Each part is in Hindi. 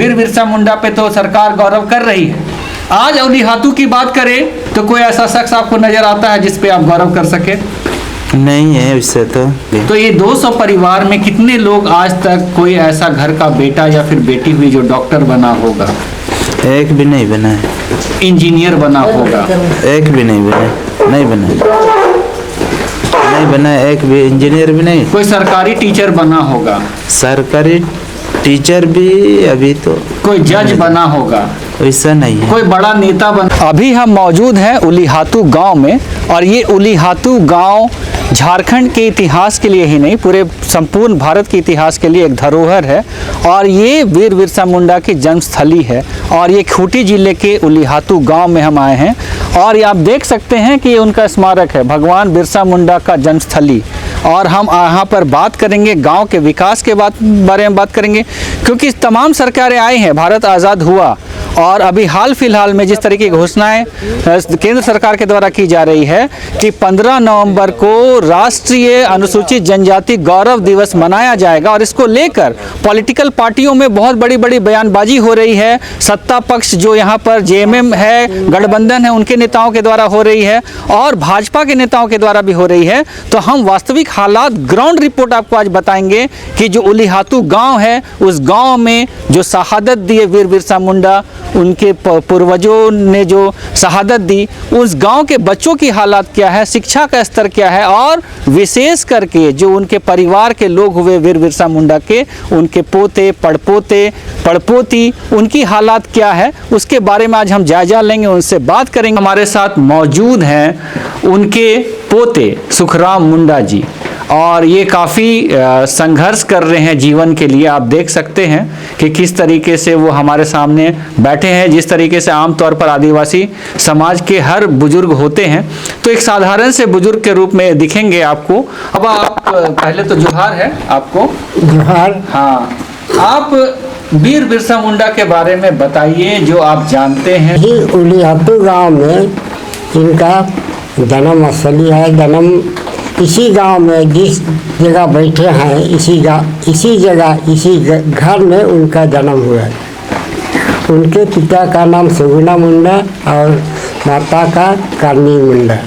वीर बिरसा मुंडा पे तो सरकार गौरव कर रही है। आज उलीहातू की बात करें तो कोई ऐसा शख्स आपको नजर आता है जिस पे आप गौरव कर सके? नहीं है उससे तो ये 200 परिवार में कितने लोग आज तक कोई ऐसा घर का बेटा या फिर बेटी हुई जो डॉक्टर बना होगा? एक भी नहीं बना है। इंजीनियर बना होगा? एक भी नहीं बना, नहीं बना, नहीं बना, एक भी इंजीनियर भी नहीं। कोई सरकारी टीचर बना होगा? सरकारी टीचर भी अभी तो। कोई जज बना होगा? वैसा नहीं है। कोई बड़ा नेता बना? अभी हम मौजूद हैं उलीहातू गांव में, और ये उलीहातू गांव झारखंड के इतिहास के लिए ही नहीं, पूरे संपूर्ण भारत के इतिहास के लिए एक धरोहर है। और ये वीर बिरसा मुंडा की जन्मस्थली है। और ये खूंटी जिले के उलीहातू गांव में हम आए हैं, और ये आप देख सकते हैं कि ये उनका स्मारक है, भगवान बिरसा मुंडा का जन्मस्थली। और हम यहाँ पर बात करेंगे गांव के विकास के बारे में बात करेंगे, क्योंकि तमाम सरकारें आई हैं, भारत आज़ाद हुआ, और अभी हाल फिलहाल में जिस तरीके की घोषणाएं केंद्र सरकार के द्वारा की जा रही है कि 15 नवंबर को राष्ट्रीय अनुसूचित जनजाति गौरव दिवस मनाया जाएगा, और इसको लेकर पॉलिटिकल पार्टियों में बहुत बड़ी बड़ी बयानबाजी हो रही है। सत्ता पक्ष जो यहाँ पर जेएमएम है, गठबंधन है, उनके नेताओं के द्वारा हो रही है, और भाजपा के नेताओं के द्वारा भी हो रही है। तो हम वास्तविक हालात, ग्राउंड रिपोर्ट आपको आज बताएंगे कि जो उलीहातू गाँव है, उस गाँव में जो शहादत दिए वीर बिरसा मुंडा, उनके पूर्वजों ने जो शहादत दी, उस गांव के बच्चों की हालात क्या है, शिक्षा का स्तर क्या है, और विशेष करके जो उनके परिवार के लोग हुए वीर बिरसा मुंडा के, उनके पोते पड़पोती, उनकी हालात क्या है, उसके बारे में आज हम जायजा लेंगे, उनसे बात करेंगे। हमारे साथ मौजूद हैं उनके पोते सुखराम मुंडा जी, और ये काफ़ी संघर्ष कर रहे हैं जीवन के लिए। आप देख सकते हैं कि किस तरीके से वो हमारे सामने बैठे हैं, जिस तरीके से आमतौर पर आदिवासी समाज के हर बुजुर्ग होते हैं, तो एक साधारण से बुजुर्ग के रूप में दिखेंगे आपको। अब आप पहले तो जोहार है आपको। जोहार। हाँ, आप वीर बिरसा मुंडा के बारे में बताइए जो आप जानते हैं। ही उलीहातू गांव में इनका जन्म असली है। जन्म इसी गांव में, जिस जगह बैठे हैं, इसी जगह इसी घर में उनका जन्म हुआ है। उनके पिता का नाम सुगुना मुंडा और माता का करनी मुंडा।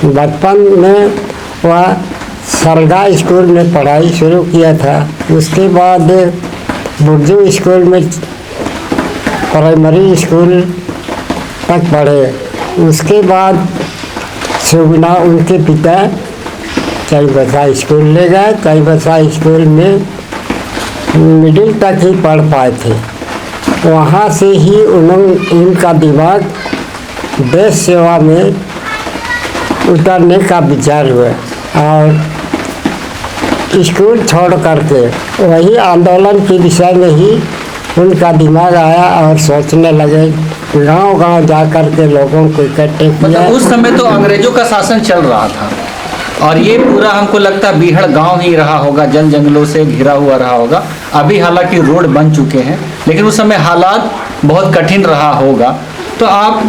बचपन में वह सरगा स्कूल में पढ़ाई शुरू किया था। उसके बाद बुर्जू स्कूल में प्राइमरी स्कूल तक पढ़े। उसके बाद सुगुना उनके पिता चाईबसा स्कूल ले गए। चाईबसा स्कूल में मिडिल तक ही पढ़ पाए थे। वहाँ से ही उनका दिमाग देश सेवा में उतरने का विचार हुआ, और स्कूल छोड़ करके वही आंदोलन के विषय में ही उनका दिमाग आया, और सोचने लगे, गांव-गांव जा कर के लोगों को इकट्ठे किया। मतलब उस समय तो अंग्रेजों का शासन चल रहा था, और ये पूरा हमको लगता है बीहड़ गांव ही रहा होगा, जन जंगलों से घिरा हुआ रहा होगा। अभी हालांकि रोड बन चुके हैं, लेकिन उस समय हालात बहुत कठिन रहा होगा। तो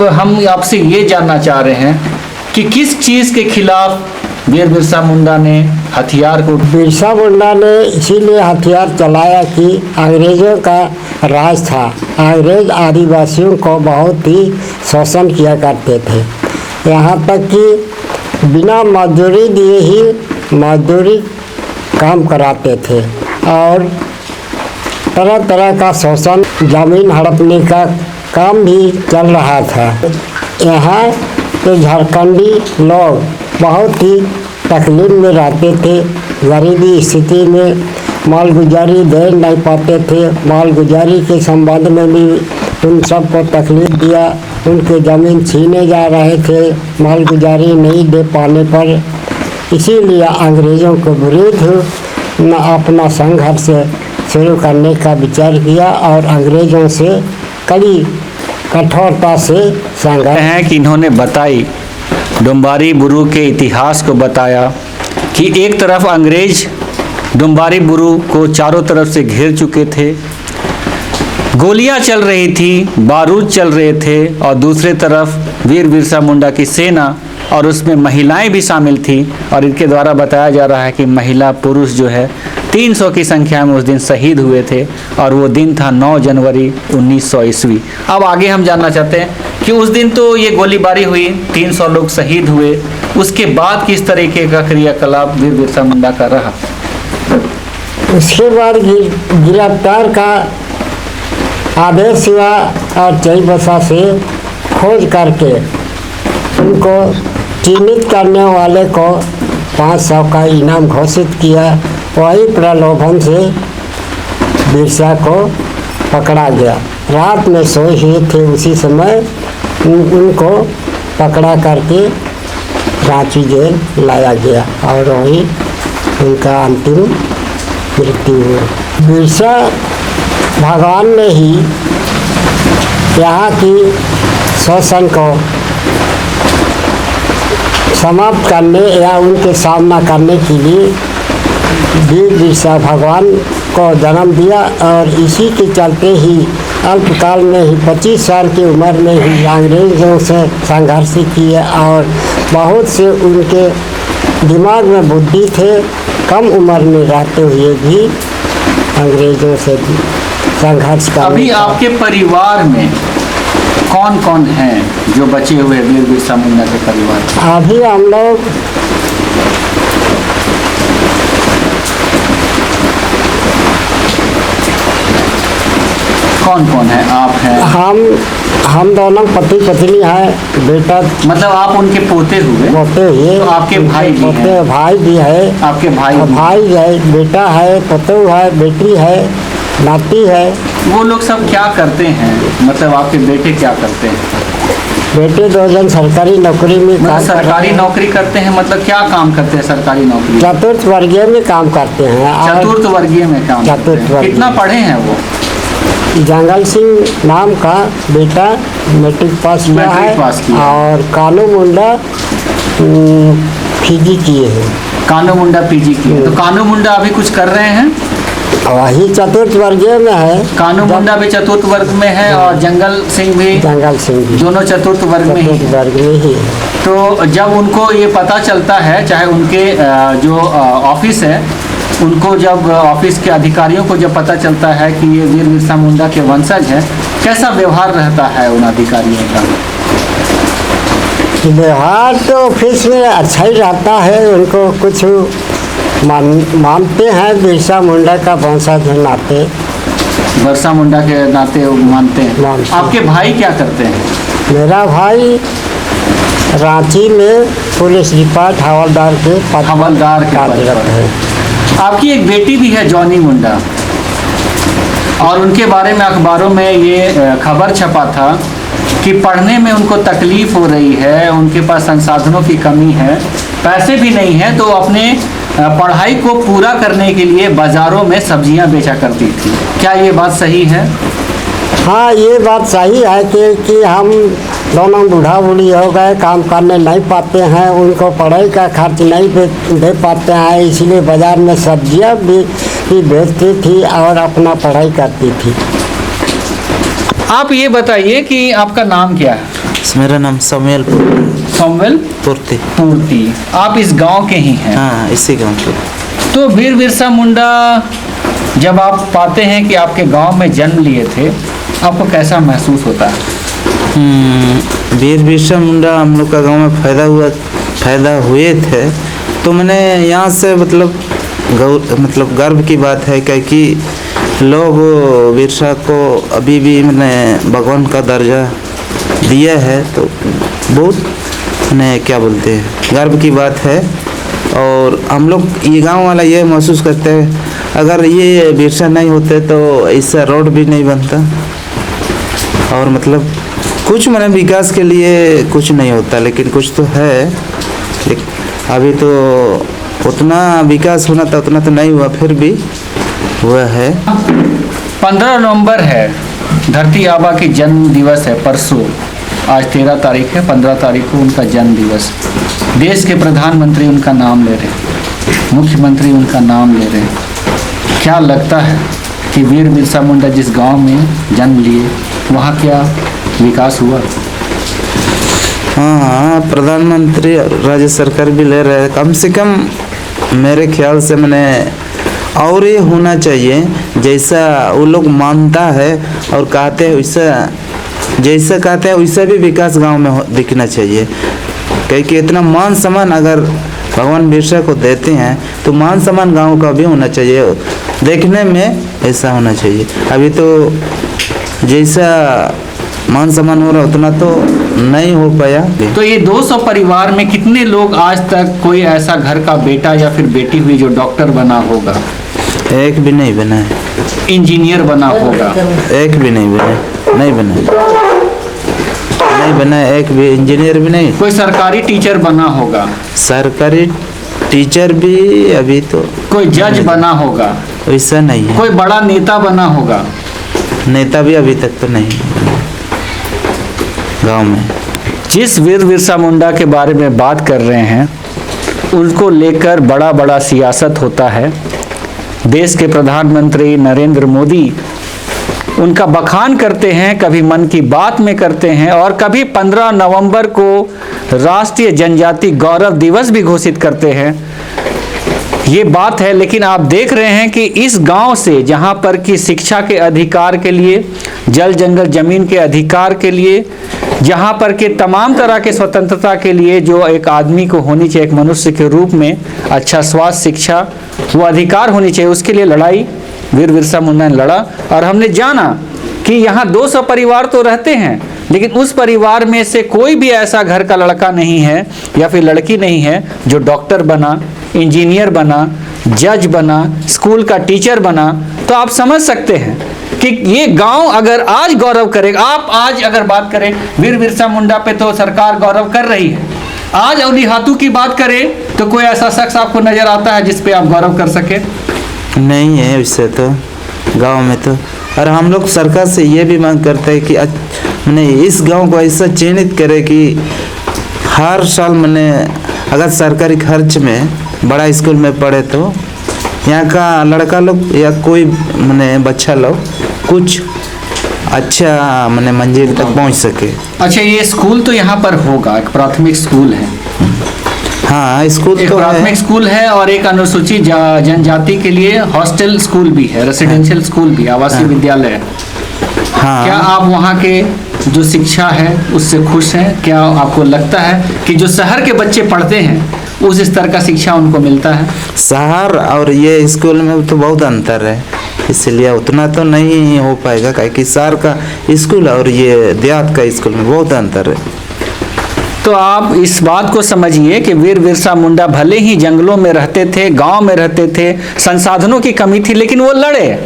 हम आपसे ये जानना चाह रहे हैं कि किस चीज़ के खिलाफ वीर बिरसा मुंडा ने हथियार को? बिरसा मुंडा ने इसीलिए हथियार चलाया कि अंग्रेज़ों का राज था। अंग्रेज आदिवासियों को बहुत ही शोषण किया करते थे, यहाँ तक कि बिना मजदूरी दिए ही मजदूरी काम कराते थे, और तरह तरह का शोषण, जमीन हड़पने का काम भी चल रहा था। यहाँ के झारखंडी लोग बहुत ही तकलीफ में रहते थे। गरीबी स्थिति में मालगुजारी दे नहीं पाते थे। मालगुजारी के संबंध में भी उन सबको तकलीफ दिया। उनके ज़मीन छीने जा रहे थे मालगुजारी नहीं दे पाने पर। इसीलिए अंग्रेज़ों के विरुद्ध अपना संघर्ष शुरू करने का विचार किया, और अंग्रेज़ों से कड़ी कठोरता से संघर्ष है कि इन्होंने बताई, डुम्बारी बुरू के इतिहास को बताया कि एक तरफ अंग्रेज डुम्बारी बुरू को चारों तरफ से घेर चुके थे, गोलियां चल रही थी, बारूद चल रहे थे, और दूसरे तरफ वीर बिरसा मुंडा की सेना और उसमें महिलाएं भी शामिल थी और इनके द्वारा बताया जा रहा है कि महिला पुरुष जो है 300 की संख्या में उस दिन शहीद हुए थे और वो दिन था 9 जनवरी 1900 ईस्वी। अब आगे हम जानना चाहते हैं कि उस दिन तो ये गोलीबारी हुई, 300 लोग शहीद हुए, उसके बाद किस तरीके का क्रियाकलाप वीर बिरसा मुंडा का रहा? उसके बाद गिरफ्तार का आदेश हुआ और चाईबासा से खोज करके उनको चिन्हित करने वाले को 500 का इनाम घोषित किया। वही प्रलोभन से बिरसा को पकड़ा गया। रात में सोए हुए थे, उसी समय उनको पकड़ा करके रांची जेल लाया गया और वही उनका अंतिम मृत्यु हुआ। बिरसा भगवान ने ही यहाँ की शोषण को समाप्त करने या उनके सामना करने के लिए वीर बिरसा भगवान को जन्म दिया और इसी के चलते ही अल्पकाल में ही 25 साल की उम्र में ही अंग्रेज़ों से संघर्ष किए और बहुत से उनके दिमाग में बुद्धि थे। कम उम्र में रहते हुए भी अंग्रेज़ों से संघर्ष कर। अभी आपके परिवार में कौन कौन हैं जो बचे हुए वीर बिरसा मुंडा के परिवार? अभी हम लोग कौन कौन है? आप हैं? हम दोनों पति पत्नी हैं। बेटा मतलब आप उनके पोते हुए? पोते हुए। तो आपके भाई भी पोते हैं? भाई भी है। आपके भाई भी? भाई है, बेटा है, पतोह है, बेटी है, नाती है। वो लोग सब क्या करते हैं? मतलब आपके बेटे क्या करते हैं? बेटे 2 जन सरकारी नौकरी में मतलब काम कर रहे सरकारी हैं। नौकरी करते हैं? मतलब क्या काम करते हैं सरकारी नौकरी? चतुर्थ वर्गीय में काम करते हैं। और चतुर्थ वर्गीय में काम करते चतुर्थ हैं। वर्गीय। कितना पढ़े हैं वो? जंगल सिंह नाम का बेटा मैट्रिक पास किया मैट्रिक है पास किया। और कानू मुंडा पीजी किए हैं। कानू मुंडा पीजी किए। तो कानू मुंडा अभी कुछ कर रहे हैं? वही चतुर्थ वर्गीय में है। कानू मुंडा भी चतुर्थ वर्ग में है और जंगल सिंह भी? जंगल सिंह भी दोनों चतुर्थ वर्ग में ही? चतुर्थ वर्ग में ही है। तो जब उनको ये पता चलता है, चाहे उनके जो ऑफिस है, उनको जब ऑफिस के अधिकारियों को जब पता चलता है कि ये वीर बिरसा मुंडा के वंशज हैं, कैसा व्यवहार रहता है उन अधिकारियों का? व्यवहार तो ऑफिस में अच्छा ही रहता है। उनको कुछ मानते हैं, बिरसा मुंडा का वंशज है नाते। बिरसा मुंडा के नाते वो मानते हैं। मानते हैं। आपके भाई क्या करते हैं? मेरा भाई रांची में पुलिस डिपार्ट हवलदार के पद हवलदार के पद कार्यरत पर। है। आपकी एक बेटी भी है जॉनी मुंडा, और उनके बारे में अखबारों में ये खबर छपा था कि पढ़ने में उनको तकलीफ हो रही है, उनके पास संसाधनों की कमी है, पैसे भी नहीं है, तो अपने पढ़ाई को पूरा करने के लिए बाज़ारों में सब्जियां बेचा करती थी। क्या ये बात सही है? हाँ, ये बात सही है कि हम दोनों बूढ़ा बूढ़ी हो गए, काम करने नहीं पाते हैं, उनको पढ़ाई का खर्च नहीं दे पाते हैं, इसलिए बाज़ार में सब्जियां भी बेचती थी और अपना पढ़ाई करती थी। आप ये बताइए कि आपका नाम क्या है? मेरा नाम समुएल सोमवेल पूर्ति। पूर्ति। आप इस गांव के ही हैं? हाँ, इसी गाँव के। तो वीर बिरसा मुंडा जब आप पाते हैं कि आपके गांव में जन्म लिए थे, आपको कैसा महसूस होता है? वीर बिरसा मुंडा हम लोग का गांव में पैदा हुए थे, तो मैंने यहाँ से मतलब गर्व की बात है, क्योंकि लोग बिरसा को अभी भी मैंने भगवान का दर्जा दिया है, तो बहुत मैंने क्या बोलते हैं गर्व की बात है। और हम लोग ये गांव वाला ये महसूस करते हैं, अगर ये बिरसा नहीं होते तो ऐसा रोड भी नहीं बनता, और मतलब कुछ मैंने विकास के लिए कुछ नहीं होता, लेकिन कुछ तो है। लेकिन अभी तो उतना विकास होना था उतना तो नहीं हुआ, फिर भी हुआ है। 15 नवंबर है, धरती आबा की जन्म दिवस है परसों। आज 13 तारीख है, 15 तारीख को उनका जन्म दिवस। देश के प्रधानमंत्री उनका नाम ले रहे, मुख्यमंत्री उनका नाम ले रहे। क्या लगता है कि वीर बिरसा मुंडा जिस गांव में जन्म लिए, वहाँ क्या विकास हुआ? हाँ, प्रधानमंत्री और राज्य सरकार भी ले रहे हैं। कम से कम मेरे ख्याल से मैंने और ये होना चाहिए, जैसा वो लोग मानता है और कहते हैं वैसा, जैसा कहते हैं वैसा भी विकास गांव में दिखना चाहिए। क्योंकि इतना मान सम्मान अगर भगवान बिरसा को देते हैं तो मान सम्मान गांव का भी होना चाहिए, देखने में ऐसा होना चाहिए। अभी तो जैसा मान सम्मान हो रहा उतना तो नहीं हो पाया। तो ये 200 परिवार में कितने लोग आज तक कोई ऐसा घर का बेटा या फिर बेटी हुई जो डॉक्टर बना होगा? एक भी नहीं बना है। इंजीनियर बना होगा? एक भी नहीं बना, नहीं बना, नहीं बना, एक भी इंजीनियर भी नहीं। कोई सरकारी टीचर बना होगा? सरकारी टीचर भी अभी तो। कोई जज बना होगा? वैसा नहीं है। कोई बड़ा नेता बना होगा? नेता भी अभी तक तो नहीं गांव में। जिस वीर बिरसा मुंडा के बारे में बात कर रहे हैं उनको लेकर बड़ा बड़ा सियासत होता है। देश के प्रधानमंत्री नरेंद्र मोदी उनका बखान करते हैं, कभी मन की बात में करते हैं और कभी 15 नवंबर को राष्ट्रीय जनजाति गौरव दिवस भी घोषित करते हैं। ये बात है, लेकिन आप देख रहे हैं कि इस गांव से जहां पर कि शिक्षा के अधिकार के लिए, जल जंगल जमीन के अधिकार के लिए, जहां पर के तमाम तरह के स्वतंत्रता के लिए जो एक आदमी को होनी चाहिए, एक मनुष्य के रूप में अच्छा स्वास्थ्य, शिक्षा, वो अधिकार होनी चाहिए, उसके लिए लड़ाई वीर बिरसा मुंडा ने लड़ा। और हमने जाना कि यहाँ 200 परिवार तो रहते हैं, लेकिन उस परिवार में से कोई भी ऐसा घर का लड़का नहीं है या फिर लड़की नहीं है जो डॉक्टर बना, इंजीनियर बना, जज बना, स्कूल का टीचर बना। तो आप समझ सकते हैं कि ये गांव अगर आज गौरव करेगा, आप आज अगर बात करें वीर बिरसा मुंडा पे तो सरकार गौरव कर रही है, आज उलीहातू की बात करें तो कोई ऐसा शख्स आपको नजर आता है जिस पे आप गौरव कर सके? नहीं है उससे तो गांव में तो। और हम लोग सरकार से ये भी मांग करते हैं कि मैंने इस गांव को ऐसा चिन्हित करे कि हर साल मैंने अगर सरकारी खर्च में बड़ा स्कूल में पढ़े तो यहाँ का लड़का लोग या कोई मैंने बच्चा लोग कुछ अच्छा मैंने मंजिल तक पहुँच सके। अच्छा, ये स्कूल तो यहाँ पर होगा, एक प्राथमिक स्कूल है? हाँ, स्कूल एक तो प्राथमिक स्कूल है और एक अनुसूचित जनजाति के लिए हॉस्टल स्कूल भी है, रेसिडेंशियल स्कूल भी, आवासीय विद्यालय है। हाँ। क्या आप वहाँ के जो शिक्षा है उससे खुश हैं? क्या आपको लगता है कि जो शहर के बच्चे पढ़ते हैं उस स्तर का शिक्षा उनको मिलता है? शहर और ये स्कूल में तो बहुत अंतर है, इसलिए उतना तो नहीं हो पाएगा, क्योंकि शहर का स्कूल और ये देहात का स्कूल में बहुत अंतर है। तो आप इस बात को समझिए कि वीर बिरसा मुंडा भले ही जंगलों में रहते थे, गांव में रहते थे, संसाधनों की कमी थी, लेकिन वो लड़े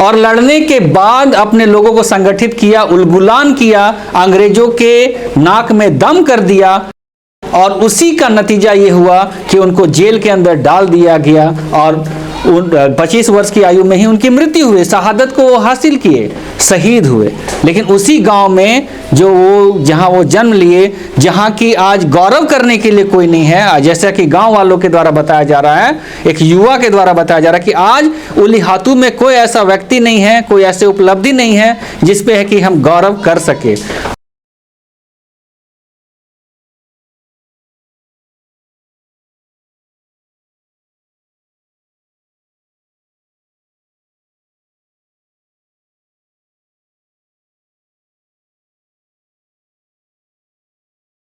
और लड़ने के बाद अपने लोगों को संगठित किया, उलगुलान किया, अंग्रेजों के नाक में दम कर दिया और उसी का नतीजा ये हुआ कि उनको जेल के अंदर डाल दिया गया और 25 वर्ष की आयु में ही उनकी मृत्यु हुई। शहादत को वो हासिल किए, शहीद हुए। लेकिन उसी गांव में जो वो जहां वो जन्म लिए, जहां की आज गौरव करने के लिए कोई नहीं है, जैसा कि गांव वालों के द्वारा बताया जा रहा है, एक युवा के द्वारा बताया जा रहा है कि आज उलीहातू में कोई ऐसा व्यक्ति नहीं है, कोई ऐसी उपलब्धि नहीं है जिस पे है कि हम गौरव कर सके।